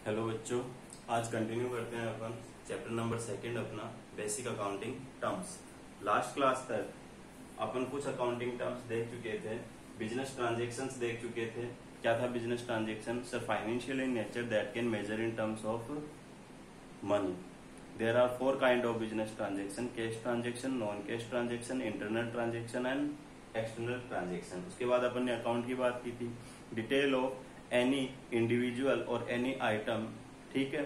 Hello बच्चों, आज continue करते हैं अपन चैप्टर नंबर 2 अपना basic accounting terms. Last class तक अपन कुछ अकाउंटिंग टर्म्स देख चुके थे, बिजनेस ट्रांजैक्शंस देख चुके थे। क्या था business transaction? Sir, financial in nature that can measure in terms of money. There are 4 kind of business transaction: cash transaction, non cash transaction, internal transaction and external transaction. उसके बाद अपन ने account की बात की थी, डिटेल ऑफ एनी इंडिविजुअल और any item. ठीक है,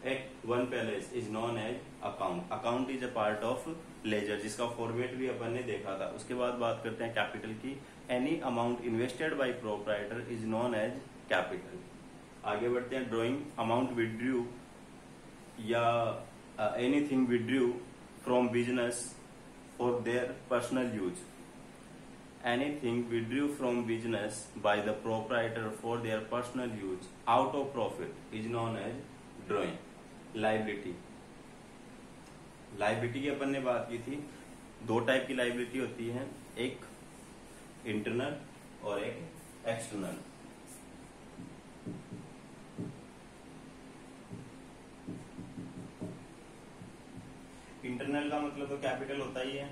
एक one place is known as account. Account is a part of ledger, जिसका फॉर्मेट भी अपन ने देखा था। उसके बाद बात करते हैं कैपिटल की। Any amount invested by proprietor is known as capital. आगे बढ़ते हैं, ड्रॉइंग अमाउंट विड्रू या anything withdrew from business for their personal use. Anything withdrew from business by the proprietor for their personal use out of profit is known as drawing. Liability. Liability की अपन ने बात की थी। 2 type की liability होती है, एक इंटरनल और एक एक्सटर्नल। इंटरनल का मतलब तो कैपिटल होता ही है।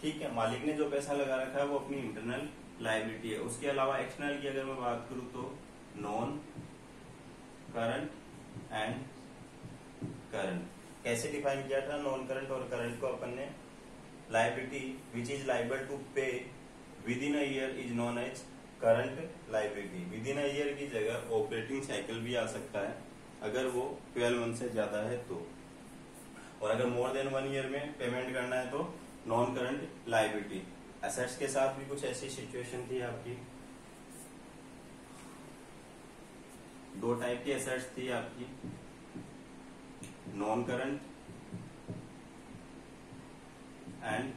ठीक है, मालिक ने जो पैसा लगा रखा है वो अपनी इंटरनल लायबिलिटी है। उसके अलावा एक्सटर्नल की अगर मैं बात करूं तो नॉन करंट एंड करंट। कैसे डिफाइन किया था नॉन करंट और करंट को अपन ने? Liability which is liable to pay within a year is known as current liability. Within a year की जगह ऑपरेटिंग साइकिल भी आ सकता है अगर वो 12 मंथ से ज्यादा है तो, और अगर मोर देन 1 ईयर में पेमेंट करना है तो नॉन करंट लायबिलिटी। एसेट्स के साथ भी कुछ ऐसी सिचुएशन थी आपकी। 2 टाइप की एसेट्स थी आपकी, non current and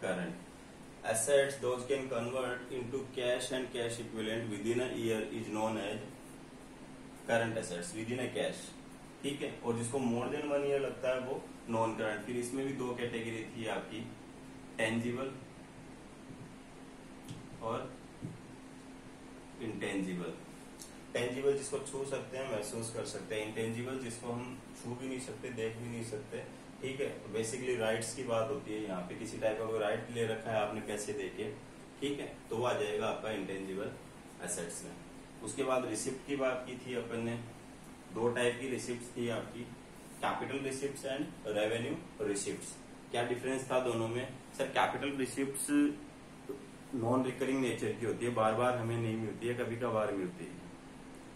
current. Assets those can convert into cash and cash equivalent within a year is known as current assets within a cash. ठीक है, और जिसको मोर देन 1 ईयर लगता है वो नॉन करंट। फिर इसमें भी 2 कैटेगरी थी आपकी, टेंजिबल और इंटेंजिबल। टेंजिबल जिसको छू सकते हैं, महसूस कर सकते हैं। इंटेंजिबल जिसको हम छू भी नहीं सकते, देख भी नहीं सकते। ठीक है, बेसिकली राइट्स की बात होती है यहाँ पे। किसी टाइप का कोई राइट ले रखा है आपने पैसे देके, ठीक है, तो वो आ जाएगा आपका इंटेंजिबल एसेट्स में। उसके बाद रिसिप्ट की बात की थी अपन ने। 2 टाइप की रिसिप्ट थी आपकी, capital receipts and revenue receipts. क्या डिफरेंस था दोनों में? Sir, capital receipts non recurring nature की होती है, बार बार हमें नहीं मिलती है, कभी कभार मिलती है,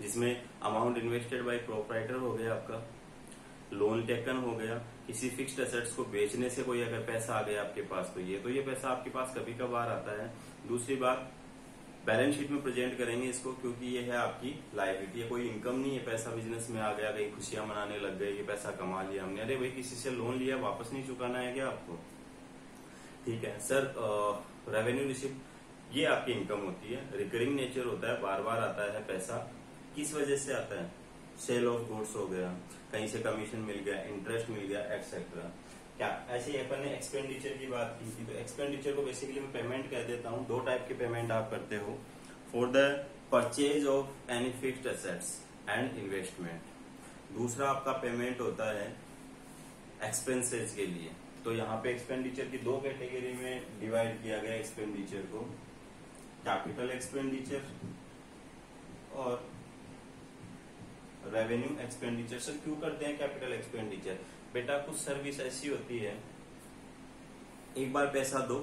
जिसमें अमाउंट इन्वेस्टेड बाय प्रोप्राइटर हो गया आपका, लोन टेकन हो गया, किसी फिक्स्ड एसेट्स को बेचने से कोई अगर पैसा आ गया आपके पास तो ये पैसा आपके पास कभी कभार आता है। दूसरी बात, बैलेंस शीट में प्रेजेंट करेंगे इसको, क्योंकि ये है आपकी लायबिलिटी है, कोई इनकम नहीं है। पैसा बिजनेस में आ गया, कहीं खुशियां मनाने लग गए, ये पैसा कमा लिया हमने। अरे भाई, किसी से लोन लिया, वापस नहीं चुकाना है क्या आपको? ठीक है सर। रेवेन्यू रिसिप्ट ये आपकी इनकम होती है, रिकरिंग नेचर होता है, बार बार आता है पैसा। किस वजह से आता है? सेल ऑफ गुड्स हो गया, कहीं से कमीशन मिल गया, इंटरेस्ट मिल गया, एक्सेट्रा। क्या ऐसे अपन ने एक्सपेंडिचर की बात की थी, तो एक्सपेंडिचर को बेसिकली मैं पेमेंट कह देता हूँ। 2 टाइप के पेमेंट आप करते हो, for the purchase of any fixed assets and investment. दूसरा आपका पेमेंट होता है एक्सपेंसेस के लिए। तो यहाँ पे एक्सपेंडिचर की 2 कैटेगरी में डिवाइड किया गया एक्सपेंडिचर को, कैपिटल एक्सपेंडिचर और रेवेन्यू एक्सपेंडिचर। सर, क्यों करते हैं कैपिटल एक्सपेंडिचर? बेटा, कुछ सर्विस ऐसी होती है, एक बार पैसा दो,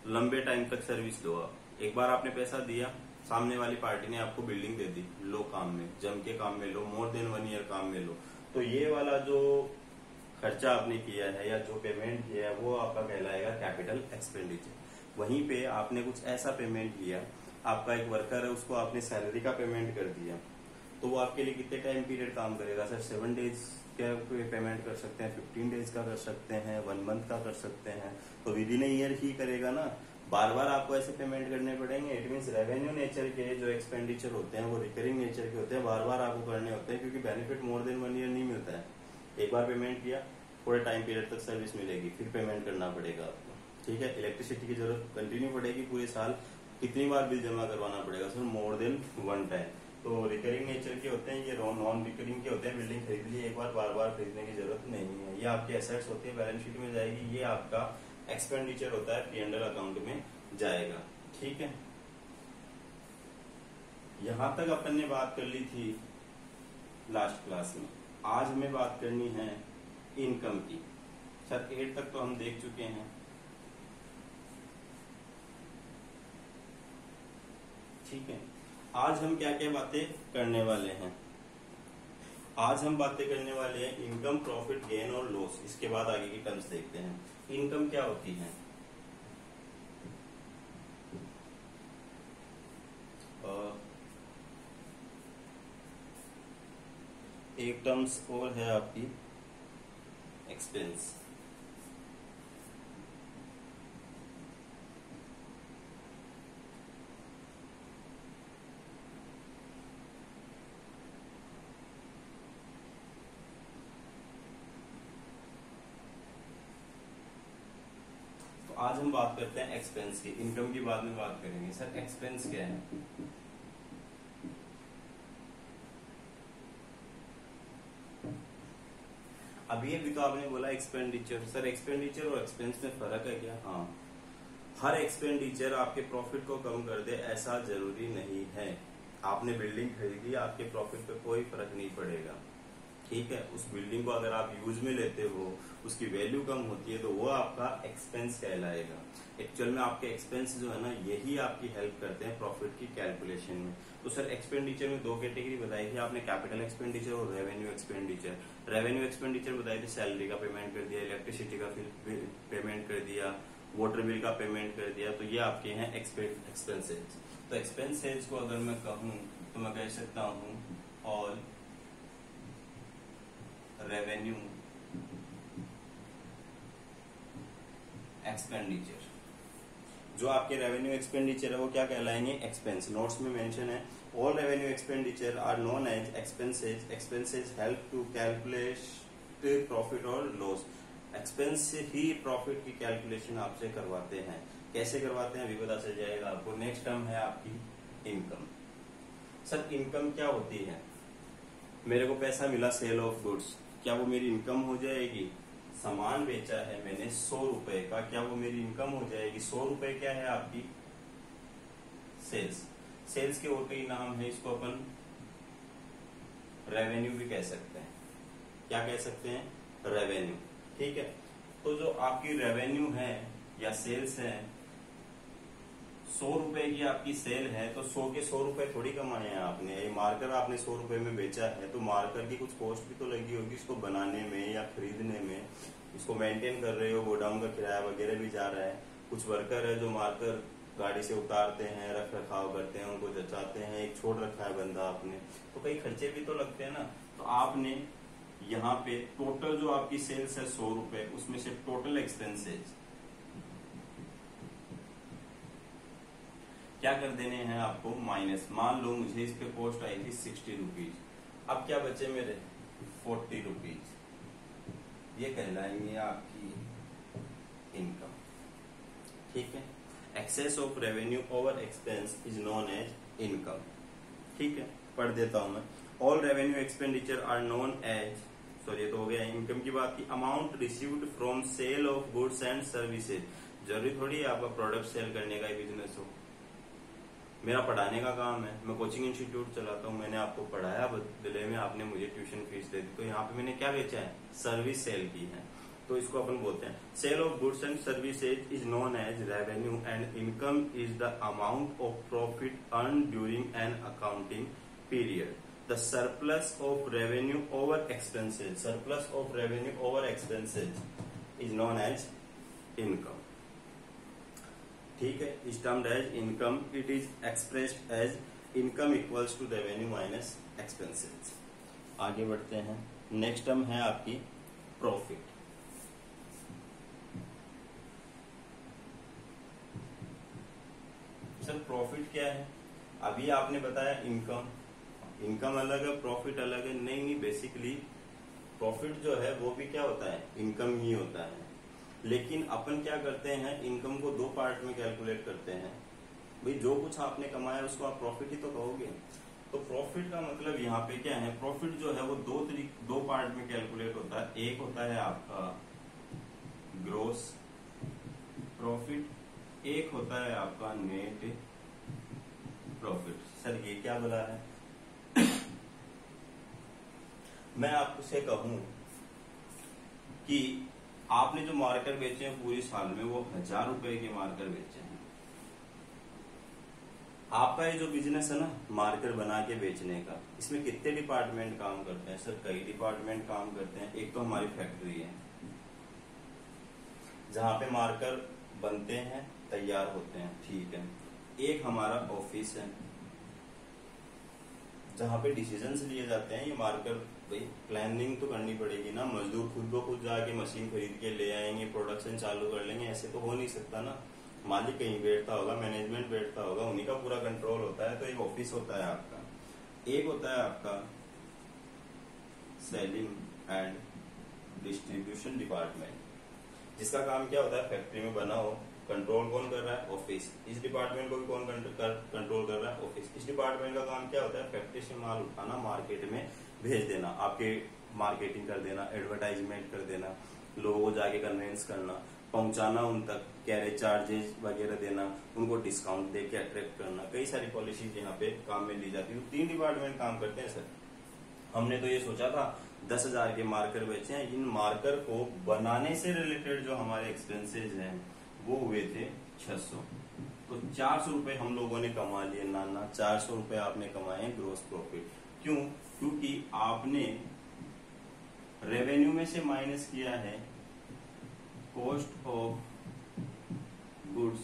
लंबे टाइम तक सर्विस दो। आप एक बार आपने पैसा दिया, सामने वाली पार्टी ने आपको बिल्डिंग दे दी, लो काम में, जम के काम में लो, मोर देन 1 ईयर काम में लो, तो ये वाला जो खर्चा आपने किया है या जो पेमेंट किया है वो आपका कहलाएगा कैपिटल एक्सपेंडिचर। वहीं पे आपने कुछ ऐसा पेमेंट किया, आपका एक वर्कर है, उसको आपने सैलरी का पेमेंट कर दिया, तो वो आपके लिए कितने टाइम पीरियड काम करेगा? सर, 7 डेज का पेमेंट कर सकते हैं, 15 डेज का कर सकते हैं, 1 मंथ का कर सकते हैं, तो विद इन ईयर ही करेगा ना। बार बार आपको ऐसे पेमेंट करने पड़ेंगे। इट मीन रेवेन्यू नेचर के जो एक्सपेंडिचर होते हैं वो रिकरिंग नेचर के होते हैं, बार बार आपको करने होते हैं, क्योंकि बेनिफिट मोर देन 1 ईयर नहीं मिलता है। एक बार पेमेंट किया, थोड़े टाइम पीरियड तक सर्विस मिलेगी, फिर पेमेंट करना पड़ेगा आपको। ठीक है, इलेक्ट्रिसिटी की जरूरत कंटिन्यू पड़ेगी पूरे साल, कितनी बार बिल जमा करवाना पड़ेगा? Sir, more than 1 time. तो रिकरिंग नेचर के होते हैं, ये नॉन रिकरिंग के होते हैं। बिल्डिंग खरीद ली एक बार, बार बार खरीदने की जरूरत नहीं है। ये आपके एसेट्स होती है, बैलेंस शीट में जाएगी। ये आपका एक्सपेंडिचर होता है, P&L अकाउंट में जाएगा। ठीक है, यहां तक अपन ने बात कर ली थी लास्ट क्लास में। आज हमें बात करनी है इनकम की। सर 8 तक तो हम देख चुके हैं। ठीक है, आज हम क्या क्या बातें करने वाले हैं? आज हम बातें करने वाले हैं इनकम, प्रॉफिट, गेन और लॉस। इसके बाद आगे की टर्म्स देखते हैं। इनकम क्या होती है? एक टर्म्स और है आपकी एक्सपेंस। तो आज हम बात करते हैं एक्सपेंस की। इनकम की बाद में बात करेंगे। सर एक्सपेंस क्या है? अभी तो आपने बोला एक्सपेंडिचर। सर एक्सपेंडिचर और एक्सपेंस में फर्क है क्या? हाँ, हर एक्सपेंडिचर आपके प्रॉफिट को कम कर दे ऐसा जरूरी नहीं है। आपने बिल्डिंग खरीदी, आपके प्रॉफिट पे कोई फर्क नहीं पड़ेगा। ठीक है, उस बिल्डिंग को अगर आप यूज में लेते हो, उसकी वैल्यू कम होती है, तो वो आपका एक्सपेंस कहलाएगा। एक्चुअल में आपके एक्सपेंस जो है ना, यही आपकी हेल्प करते हैं प्रॉफिट की कैलकुलेशन में। तो सर एक्सपेंडिचर में दो कैटेगरी बताई थी आपने, कैपिटल एक्सपेंडिचर और रेवेन्यू एक्सपेंडिचर। रेवेन्यू एक्सपेंडिचर बताई थी, सैलरी का पेमेंट कर दिया, इलेक्ट्रिसिटी का पेमेंट कर दिया, वाटर बिल का पेमेंट कर दिया, तो ये आपके हैं एक्सपेंसेस। तो एक्सपेंसेस को अगर मैं कहूँ तो मैं कह सकता हूँ ऑल रेवेन्यू एक्सपेंडिचर। जो आपके रेवेन्यू एक्सपेंडिचर है वो क्या कहलाएंगे? एक्सपेंस। नोट्स में मेंशन है, all revenue expenditure are known as expenses. Expenses help to calculate profit और लॉस। एक्सपेंस से ही प्रॉफिट की कैलकुलेशन आपसे करवाते हैं। कैसे करवाते हैं अभी पता चल जाएगा आपको। नेक्स्ट टर्म है आपकी इनकम। सर इनकम क्या होती है? मेरे को पैसा मिला सेल ऑफ गुड्स, क्या वो मेरी इनकम हो जाएगी? सामान बेचा है मैंने 100 रुपए का, क्या वो मेरी इनकम हो जाएगी? 100 रुपए क्या है आपकी? सेल्स। सेल्स के और कई नाम है, इसको अपन रेवेन्यू भी कह सकते हैं। क्या कह सकते हैं? रेवेन्यू। ठीक है, तो जो आपकी रेवेन्यू है या सेल्स है, 100 रुपए की आपकी सेल है, तो 100 के 100 रुपए थोड़ी कमाए हैं आपने। ये मार्कर आपने 100 रुपए में बेचा है, तो मार्कर की कुछ कॉस्ट भी तो लगी होगी इसको बनाने में या खरीदने में। इसको मेंटेन कर रहे हो, गोडाउन का किराया वगैरह भी जा रहा है। कुछ वर्कर है जो मार्कर गाड़ी से उतारते हैं, रख रखाव करते हैं, उनको जचाते हैं, एक छोड़ रखा है बंदा आपने, तो कई खर्चे भी तो लगते हैं ना। तो आपने यहाँ पे टोटल जो आपकी सेल्स है 100 रुपए, उसमें से टोटल एक्सपेंसेस क्या कर देने हैं आपको? माइनस। मान लो मुझे इस पे कॉस्ट आई थी 60 रुपीज, अब क्या बचे मेरे? 40 रुपीज। ये कहलाएंगे आपकी इनकम। ठीक है, excess of revenue over expense is known as income. ठीक है, पढ़ देता हूं मैं। All revenue expenditure are known as, sorry तो हो गया इनकम की बात की, amount received from sale of goods and services. जरूरी थोड़ी है आपका प्रोडक्ट सेल करने का ही बिजनेस हो। मेरा पढ़ाने का काम है, मैं कोचिंग इंस्टीट्यूट चलाता हूँ, मैंने आपको पढ़ाया, बदले में आपने मुझे ट्यूशन फीस दे दी, तो यहाँ पे मैंने क्या बेचा है? सर्विस सेल की है। तो इसको अपन बोलते हैं sale of goods and services is known as revenue and income is the amount of profit earn during an accounting period. The surplus of revenue over expenses, surplus of revenue over expenses is known as income. ठीक है, is termed as income. It is expressed as income equals to revenue minus expenses. आगे बढ़ते हैं। Next term है आपकी profit. Sir profit क्या है? अभी आपने बताया इनकम, इनकम अलग है, प्रॉफिट अलग है। नहीं, बेसिकली प्रॉफिट जो है वो भी क्या होता है? इनकम ही होता है। लेकिन अपन क्या करते हैं, इनकम को दो पार्ट में कैलकुलेट करते हैं। भाई जो कुछ आपने कमाया उसको आप प्रॉफिट ही तो कहोगे। तो प्रॉफिट का मतलब यहाँ पे क्या है, प्रॉफिट जो है वो दो पार्ट में कैलकुलेट होता है। एक होता है आपका ग्रोस प्रॉफिट, एक होता है आपका नेट प्रॉफिट। सर ये क्या बोला है? मैं आपसे कहूं कि आपने जो मार्कर बेचे हैं पूरे साल में वो 1000 रुपए के मार्कर बेचे हैं। आपका ये जो बिजनेस है ना मार्कर बना के बेचने का, इसमें कितने डिपार्टमेंट काम करते हैं? सर कई डिपार्टमेंट काम करते हैं। एक तो हमारी फैक्ट्री है जहां पे मार्कर बनते हैं, तैयार होते हैं, ठीक है। एक हमारा ऑफिस है जहां पे डिसीजंस लिए जाते हैं। ये मार्कर भाई प्लानिंग तो करनी पड़ेगी ना, मजदूर खुद को खुद जाके मशीन खरीद के ले आएंगे, प्रोडक्शन चालू कर लेंगे, ऐसे तो हो नहीं सकता ना। मालिक कहीं बैठता होगा, मैनेजमेंट बैठता होगा, उन्हीं का पूरा कंट्रोल होता है। तो एक ऑफिस होता है आपका, एक होता है आपका सेलिंग एंड डिस्ट्रीब्यूशन डिपार्टमेंट, जिसका काम क्या होता है, फैक्ट्री में बना हो, कंट्रोल कौन कर रहा है? ऑफिस। इस डिपार्टमेंट को भी कौन कंट्रोल कर रहा है? ऑफिस। इस डिपार्टमेंट का काम क्या होता है? फैक्ट्री से माल उठाना, मार्केट में भेज देना, आपके मार्केटिंग कर देना, एडवर्टाइजमेंट कर देना, लोगों को जाके कन्वेंस करना, पहुंचाना उन तक, कैरेज चार्जेस वगैरह देना, उनको डिस्काउंट दे के अट्रैक्ट करना। कई सारी पॉलिसीज यहाँ पे काम में ली जाती है। तो 3 डिपार्टमेंट काम करते हैं सर। हमने तो ये सोचा था 10,000 के मार्कर बेचे हैं। इन मार्कर को बनाने से रिलेटेड जो हमारे एक्सपेंसेज हैं वो हुए थे 600। तो 400 रुपए हम लोगों ने कमा लिए। नाना 400 रुपए आपने कमाए ग्रोस प्रॉफिट। क्यों? क्योंकि आपने रेवेन्यू में से माइनस किया है कॉस्ट ऑफ गुड्स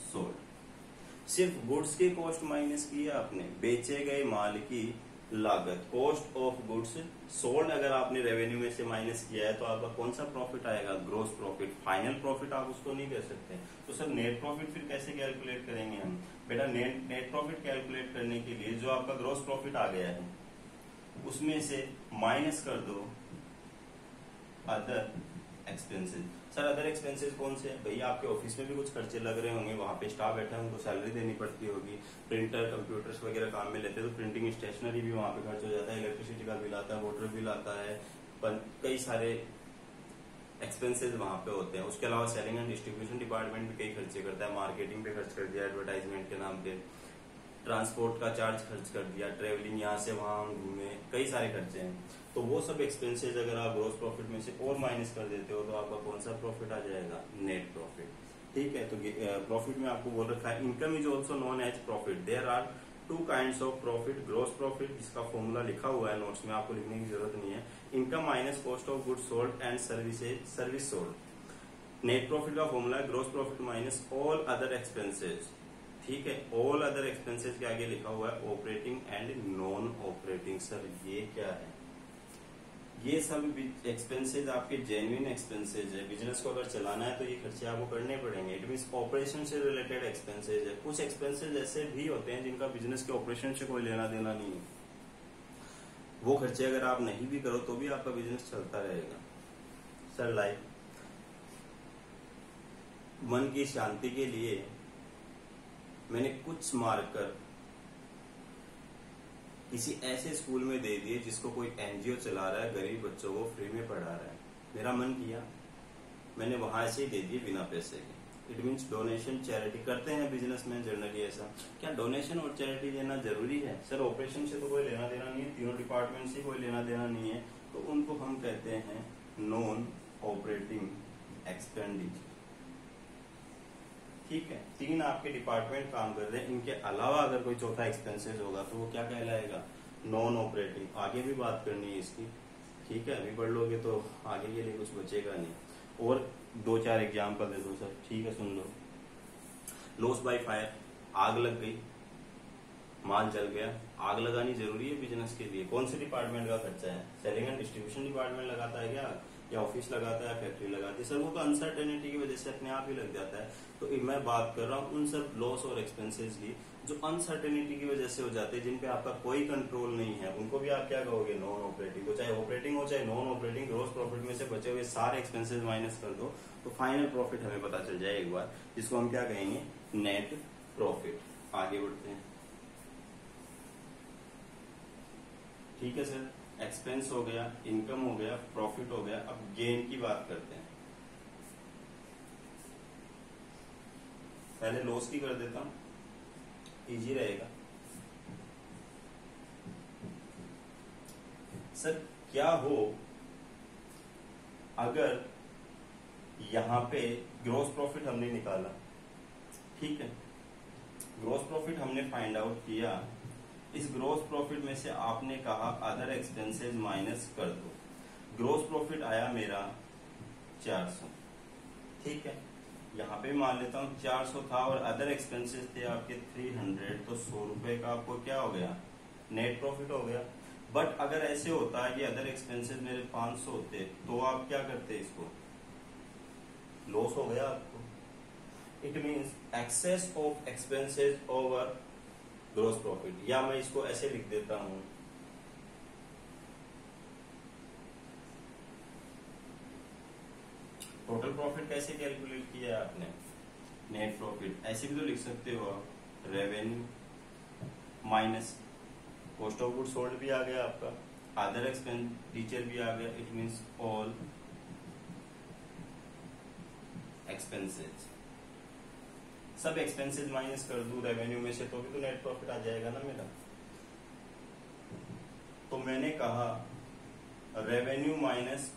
सोल्ड। सिर्फ गुड्स के कॉस्ट माइनस किया आपने, बेचे गए माल की लागत, कॉस्ट ऑफ गुड्स सोल्ड अगर आपने रेवेन्यू में से माइनस किया है तो आपका कौन सा प्रॉफिट आएगा? Gross profit. फाइनल प्रॉफिट आप उसको नहीं कह सकते। तो सर नेट प्रॉफिट फिर कैसे कैलकुलेट करेंगे हम? बेटा नेट प्रॉफिट कैलकुलेट करने के लिए जो आपका ग्रोस प्रॉफिट आ गया है उसमें से माइनस कर दो other expenses. Sir other expenses कौन से? भैया आपके ऑफिस में भी कुछ खर्चे लग रहे होंगे, वहां पे स्टाफ बैठा है, उनको सैलरी देनी पड़ती होगी, प्रिंटर कंप्यूटर्स वगैरह काम में लेते हैं तो प्रिंटिंग स्टेशनरी भी वहां पे खर्च हो जाता है, इलेक्ट्रिसिटी का बिल आता है, वाटर बिल आता है, कई सारे एक्सपेंसेस वहां पे होते हैं। उसके अलावा सेलिंग एंड डिस्ट्रीब्यूशन डिपार्टमेंट भी कई खर्चे करता है, मार्केटिंग पे खर्च कर दिया, एडवर्टाइजमेंट के नाम पे, ट्रांसपोर्ट का चार्ज खर्च कर दिया, ट्रेवलिंग यहाँ से वहां हम घूमे, कई सारे खर्चे हैं। तो वो सब एक्सपेंसेस अगर आप ग्रोस प्रॉफिट में से और माइनस कर देते हो तो आपका कौन सा प्रॉफिट आ जाएगा? Net profit. ठीक है। तो प्रॉफिट में आपको बोल रखा है income is also known as profit. There are 2 kinds of profit. Gross profit, इसका फॉर्मूला लिखा हुआ है नोट्स में, आपको लिखने की जरूरत नहीं है। Income minus cost of goods sold and service sold. Net profit का फॉर्मूला है gross profit minus all other expenses. ठीक है। ऑल अदर एक्सपेंसेस के आगे लिखा हुआ है operating and non operating. Sir ये क्या है? ये सब एक्सपेंसेस आपके जेन्युइन एक्सपेंसेस है। बिजनेस को अगर चलाना है तो ये खर्चे आपको करने पड़ेंगे। इट मीन ऑपरेशन से रिलेटेड एक्सपेंसेस है। कुछ एक्सपेंसेस ऐसे भी होते हैं जिनका बिजनेस के ऑपरेशन से कोई लेना देना नहीं है, वो खर्चे अगर आप नहीं भी करो तो भी आपका बिजनेस चलता रहेगा। सर लाइक मन की शांति के लिए मैंने कुछ मार्कर किसी ऐसे स्कूल में दे दिए जिसको कोई एनजीओ चला रहा है, गरीब बच्चों को फ्री में पढ़ा रहा है। मेरा मन किया मैंने वहां से ही दे दिए बिना पैसे के। इट मीन्स डोनेशन, चैरिटी करते हैं बिजनेसमैन जनरली ऐसा। क्या डोनेशन और चैरिटी देना जरूरी है? सर ऑपरेशन से तो कोई लेना देना नहीं है, तीनों डिपार्टमेंट से कोई लेना देना नहीं है, तो उनको हम कहते हैं नॉन ऑपरेटिंग एक्सपेंडिचर। ठीक है। 3 आपके डिपार्टमेंट काम कर रहे हैं, इनके अलावा अगर कोई चौथा एक्सपेंसेस होगा तो वो क्या कहलाएगा? Non operating. आगे भी बात करनी है इसकी, ठीक है, अभी पढ़ लोगे तो आगे के लिए कुछ बचेगा नहीं। और 2-4 एग्जाम्पल दे दो सर। ठीक है, सुन लो। लॉस बाय फायर, आग लग गई, माल जल गया। आग लगानी जरूरी है बिजनेस के लिए? कौन से डिपार्टमेंट का खर्चा है? सेलिंग एंड डिस्ट्रीब्यूशन डिपार्टमेंट लगाता है क्या, या ऑफिस लगाता है, फैक्ट्री लगाती है? सर वो तो अनसर्टेनिटी की वजह से अपने आप ही लग जाता है। तो मैं बात कर रहा हूँ उन सब लॉस और एक्सपेंसेस की जो अनसर्टेनिटी की वजह से हो जाते हैं, जिन पे आपका कोई कंट्रोल नहीं है, उनको भी आप क्या कहोगे? Non operating. को चाहे ऑपरेटिंग हो चाहे नॉन ऑपरेटिंग, ग्रोस प्रॉफिट में से बचे हुए सारे एक्सपेंसेस माइनस कर दो तो फाइनल प्रॉफिट हमें पता चल जाए एक बार, जिसको हम क्या कहेंगे? Net profit. आगे बढ़ते हैं। ठीक है सर, एक्सपेंस हो गया, इनकम हो गया, प्रॉफिट हो गया। अब गेन की बात करते हैं। पहले लॉस की कर देता हूं, इजी रहेगा। सर क्या हो अगर यहां पे ग्रॉस प्रॉफिट हमने निकाला, ठीक है, ग्रॉस प्रॉफिट हमने फाइंड आउट किया, इस ग्रॉस प्रॉफिट में से आपने कहा अदर एक्सपेंसेस माइनस कर दो, ग्रॉस प्रॉफिट आया मेरा 400, ठीक है, यहाँ पे मान लेता हूँ 400 था और अदर एक्सपेंसेस थे आपके 300, तो 100 रुपए का आपको क्या हो गया, नेट प्रॉफिट हो गया। बट अगर ऐसे होता है कि अदर एक्सपेंसेस मेरे 500 होते तो आप क्या करते, इसको लॉस हो गया आपको। It means excess of expenses over gross profit, या मैं इसको ऐसे लिख देता हूं, टोटल प्रॉफिट कैसे कैलकुलेट किया है आपने, नेट प्रॉफिट। ऐसे भी तो लिख सकते हो आप, revenue minus cost of good sold भी आ गया आपका, अदर एक्सपेंडिचर भी आ गया, इट मीन्स ऑल एक्सपेंसेस। सब एक्सपेंसेस माइनस कर दूं रेवेन्यू में से तो भी तो नेट प्रॉफिट आ जाएगा ना मेरा। तो मैंने कहा रेवेन्यू माइनस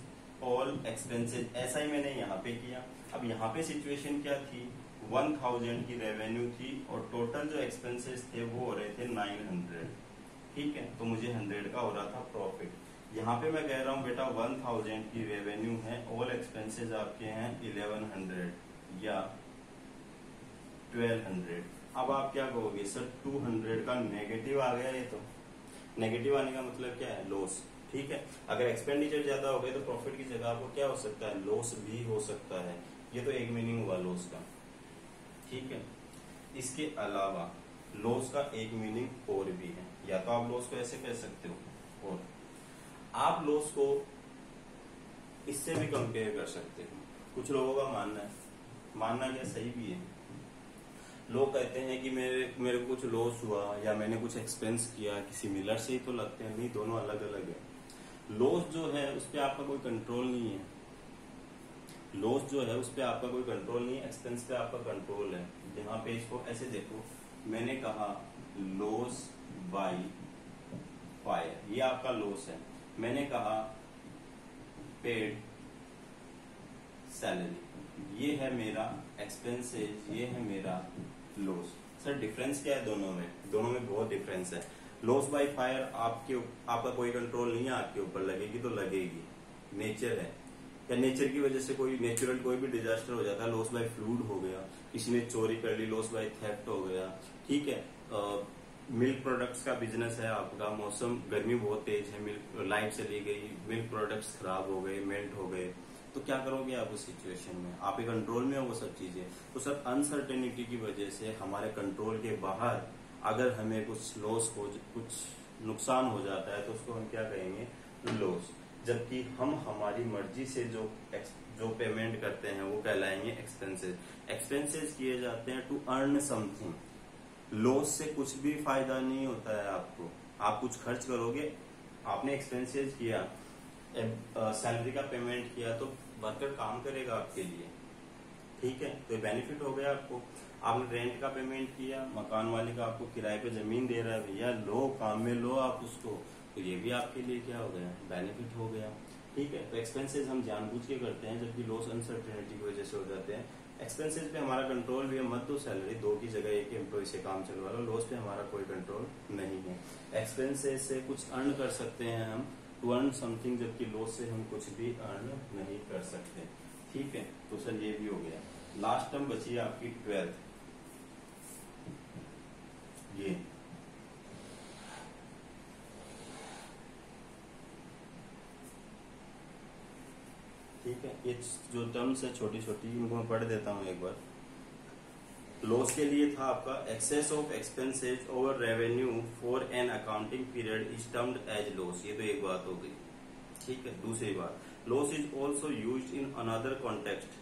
ऑल एक्सपेंसेस, ऐसा ही मैंने यहाँ पे किया। अब यहाँ पे सिचुएशन क्या थी, 1000 की रेवेन्यू थी और टोटल जो एक्सपेंसेस थे वो हो रहे थे 900, ठीक है, तो मुझे 100 का हो रहा था प्रॉफिट। यहाँ पे मैं कह रहा हूँ बेटा 1000 की रेवेन्यू है, ऑल एक्सपेंसेस आपके हैं 1100 या 1200। अब आप क्या कहोगे, सर 200 का नेगेटिव आ गया, ये तो नेगेटिव आने का मतलब क्या है, लॉस, ठीक है। अगर एक्सपेंडिचर ज्यादा हो गए तो प्रॉफिट की जगह आपको क्या हो सकता है, लॉस भी हो सकता है। ये तो एक मीनिंग हुआ लॉस का, ठीक है। इसके अलावा लॉस का एक मीनिंग और भी है, या तो आप लॉस को ऐसे कह सकते हो, और आप लॉस को इससे भी कंपेयर कर सकते हो। कुछ लोगों का मानना क्या सही भी है, लोग कहते हैं कि मेरे कुछ लॉस हुआ या मैंने कुछ एक्सपेंस किया, किसी मिलर से ही तो लगते हैं, नहीं, दोनों अलग अलग है। लॉस जो है उस पर आपका कोई कंट्रोल नहीं है, लॉस जो है उस पर आपका कोई कंट्रोल नहीं है, एक्सपेंस पे आपका कंट्रोल है। यहाँ पे इसको ऐसे देखो, मैंने कहा लॉस बाय फायर, ये आपका लॉस है। मैंने कहा पेड सैलरी, ये है मेरा एक्सपेंसेस, ये है मेरा लॉस। सर डिफरेंस क्या है दोनों में, दोनों में बहुत डिफरेंस है। लॉस बाय फायर आपका कोई कंट्रोल नहीं है, आपके ऊपर लगेगी तो लगेगी, नेचर है, या नेचर की वजह से कोई नेचुरल कोई भी डिजास्टर हो जाता है, लॉस बाय फ्लूड हो गया, किसी ने चोरी कर ली, लॉस बाय थेफ्ट हो गया, ठीक है। मिल्क प्रोडक्ट्स का बिजनेस है आपका, मौसम गर्मी बहुत तेज है, मिल्क लाइट चली गई, मिल्क प्रोडक्ट्स खराब हो गए, मेल्ट हो गए, तो क्या करोगे आप उस सिचुएशन में, आपके कंट्रोल में हो वो सब चीजें। तो सर अनसर्टेनिटी की वजह से हमारे कंट्रोल के बाहर अगर हमें कुछ लॉस हो, कुछ नुकसान हो जाता है तो उसको हम क्या कहेंगे, लॉस। जबकि हम हमारी मर्जी से जो पेमेंट करते हैं वो कहलाएंगे एक्सपेंसेस। एक्सपेंसेस किए जाते हैं टू अर्न समथिंग, लॉस से कुछ भी फायदा नहीं होता है आपको। आप कुछ खर्च करोगे, आपने एक्सपेंसेस किया, सैलरी का पेमेंट किया, तो वर्कर काम करेगा आपके लिए, ठीक है, तो बेनिफिट हो गया आपको। आपने रेंट का पेमेंट किया, मकान मालिक आपको किराए पे जमीन दे रहा है, भैया लो, काम में लो आप उसको, तो ये भी आपके लिए क्या हो गया, बेनिफिट हो गया, ठीक है। तो एक्सपेंसेस हम जानबूझ के करते हैं, जबकि लॉस अनसर्टेनिटी की वजह से हो जाते हैं। एक्सपेंसेस पे हमारा कंट्रोल भी है, मत दो सैलरी, 2 की जगह 1 एम्प्लॉय से काम चलवा लो, लॉस पे हमारा कोई कंट्रोल नहीं है। एक्सपेंसेस से कुछ अर्न कर सकते हैं हम, टू अर्न समथिंग, जबकि लॉस से हम कुछ भी अर्न नहीं कर सकते, ठीक है। तो सर ये भी हो गया। लास्ट टर्म बची है आपकी 12th, ये ठीक है। ये जो टर्म्स है छोटी छोटी, इनको मैं पढ़ देता हूँ एक बार। लॉस के लिए था आपका excess of expenses over revenue for an accounting period is termed as loss, ये तो एक बात हो गई, ठीक है। दूसरी बात, loss is also used in another context,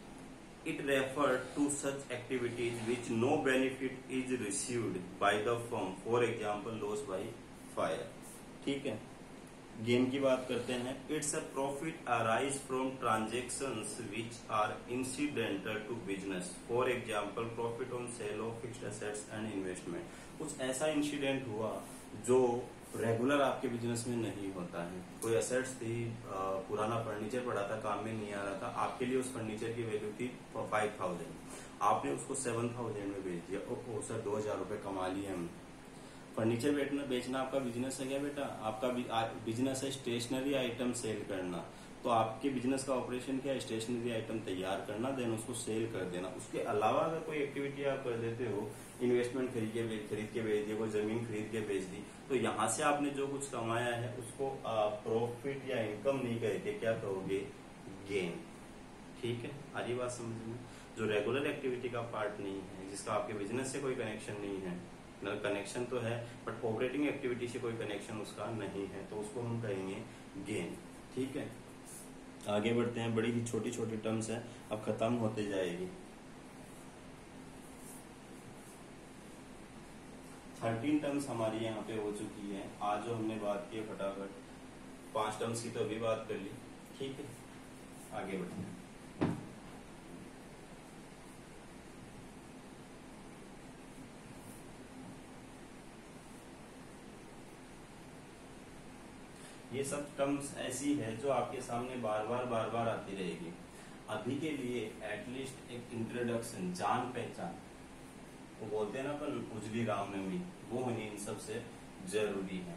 it refer to such activities which no benefit is received by the firm, for example loss by fire, ठीक है। गेन की बात करते हैं। It's a profit arise from transactions which are incidental to business, for example profit on sale of fixed assets and investment. कुछ ऐसा incident हुआ जो रेगुलर आपके बिजनेस में नहीं होता है। कोई एसेट्स थी, पुराना फर्नीचर पड़ा था, काम में नहीं आ रहा था, आपके लिए उस फर्नीचर की वैल्यू थी 5000, आपने उसको 7000 में बेच दिया। ओ सर 2000 रुपए कमा लिए हमने। फर्नीचर बेचना आपका बिजनेस है क्या बेटा? आपका बिजनेस है स्टेशनरी आइटम सेल करना। तो आपके बिजनेस का ऑपरेशन क्या है? स्टेशनरी आइटम तैयार करना, देन उसको सेल कर देना। उसके अलावा अगर कोई एक्टिविटी आप कर देते हो, इन्वेस्टमेंट खरीद के बेच दिया, कोई जमीन खरीद के बेच दी, तो यहाँ से आपने जो कुछ कमाया है उसको प्रॉफिट या इनकम नहीं करके क्या कहोगे? गेन। ठीक है, आ रही बात समझ में? जो रेगुलर एक्टिविटी का पार्ट नहीं है, जिसका आपके बिजनेस से कोई कनेक्शन नहीं है, कनेक्शन तो है बट ऑपरेटिंग एक्टिविटी से कोई कनेक्शन उसका नहीं है, तो उसको हम कहेंगे गेन। ठीक है, आगे बढ़ते हैं। बड़ी ही छोटी छोटी टर्म्स है, अब खत्म होते जाएगी। 13 टर्म्स हमारी यहाँ पे हो चुकी है। आज जो हमने बात की फटाफट 5 टर्म्स की तो अभी बात कर ली। ठीक है, आगे बढ़ते हैं। ये सब टर्म्स ऐसी है जो आपके सामने बार बार आती रहेगी। अभी के लिए एटलीस्ट एक इंट्रोडक्शन, जान पहचान, वो बोलते हैं ना अपन उजली रामनवमी, वो होनी इन सब से जरूरी है।